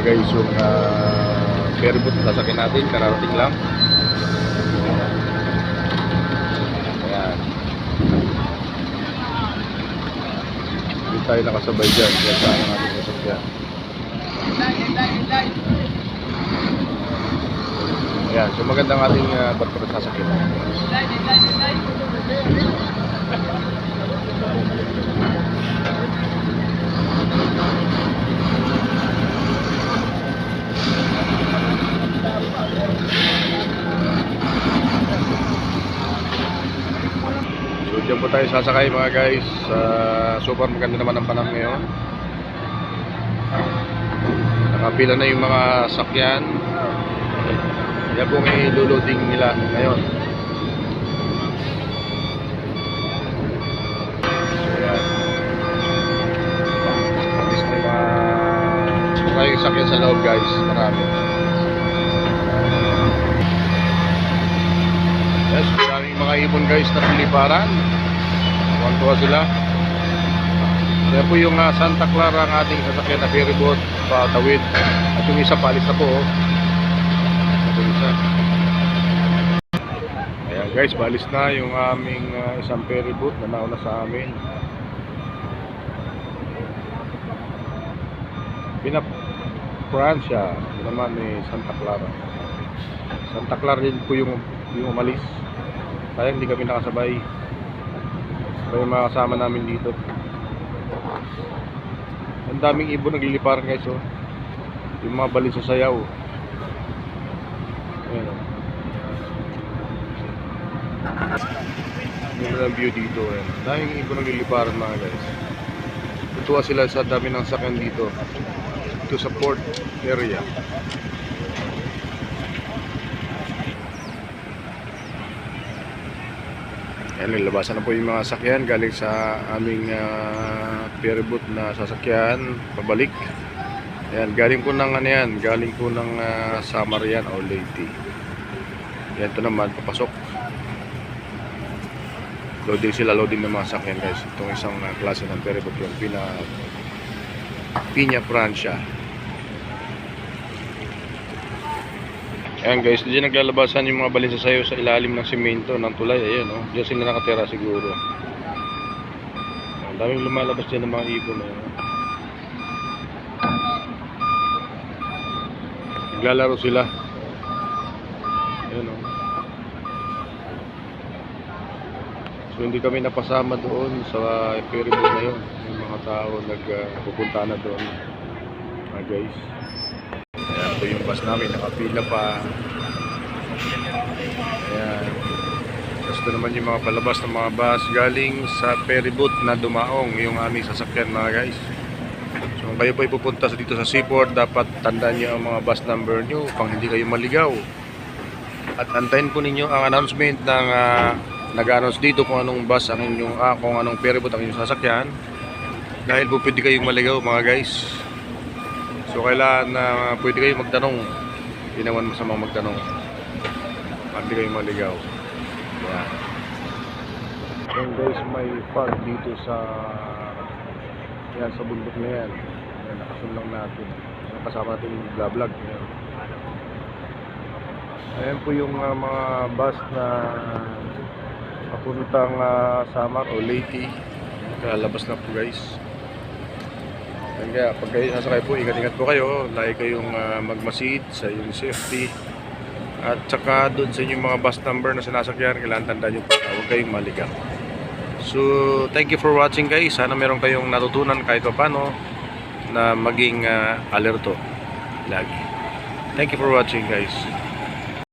guys yung ferry boat na sasakyan natin, kararating lang. Ayan. Hindi tayo nakasabay dyan, kaya saan ang ating sasakyan. Ayan, so magandang ating boat na sasakyan. So dyan po tayo sasakay mga guys. Super maganda naman ang panahon ngayon. Nakapila na yung mga sakyan. Yan po may luluding nila ngayon. So yan. Alis na yung sakyan sa loob guys. Marami. Yes, maraming mga ibon guys na piliparan. Tuwan-tuwa sila. Kaya po yung Santa Clara ang ating sasakyan na ferry boat patawid. At yung isa paalis na po. Yung isa. Ayan guys, paalis na yung aming isang ferry boat na nauna sa amin. Pinap Francia, yun naman ni Santa Clara. Santa Clara din po yung umalis. Kaya hindi kami nakasabay. Kaya yung mga kasama namin dito. Ang daming ibon nagliliparan guys oh. Yung mga balis sa sayaw. Ayan oh. Yung ang view dito eh. Daming ibon nagliliparan mga guys. Tutuwa sila sa dami ng sakyan dito. Ito sa port area. Ayan, nilabasan na po yung mga sakyan galing sa aming ferry boat na sasakyan pabalik. Ayan, galing po ng ano yan, galing po ng Samar yan o Leyte. Yan, ito naman papasok. Loading sila, loading ng mga sakyan guys. Itong isang klase ng ferry boat yung Piña Francia. Ayan guys, diyan naglalabasan yung mga balin sa sayo sa ilalim ng simento ng tulay. Ayan o, diyan sila nakatira siguro. Ang daming lumalabas dyan ng mga ibon. Naglalaro sila. Ayan o. So hindi kami napasama doon sa ferry boat na yun. Yung mga tao nagpupunta na doon. Guys. Ayan, ito yung bus namin, nakapila pa. Ayan. Tapos ito naman yung mga palabas ng mga bus galing sa ferry boat na dumaong yung aming sasakyan mga guys. So kung kayo po ipupunta dito sa seaport, dapat tandaan nyo ang mga bus number nyo pang hindi kayo maligaw. At antayin po ninyo ang announcement ng nag-announce dito kung anong bus ang inyong, kung anong ferry boat ang inyong sasakyan. Dahil po pwede kayong maligaw mga guys. So kailangan na pwede kayo magtanong. Hindi naman masamang magtanong. Pwede kayo maligaw. Ayan. Ayan guys, may fog dito sa bundok na yan. Ayan, nakasun lang natin. Kasama natin yung vlog. Ayan po yung mga bus na papuntang Samar o Leyte. Kalabas na po guys. Kaya pag kayo sasakay po, ingat-ingat po kayo. Lagi kayong magmasid sa yung safety. At saka doon sa inyong mga bus number na sinasakyan, kailangan tandaan nyo po na huwag kayong maligaw. So, thank you for watching guys. Sana meron kayong natutunan kahit paano na maging alerto lagi. Thank you for watching guys.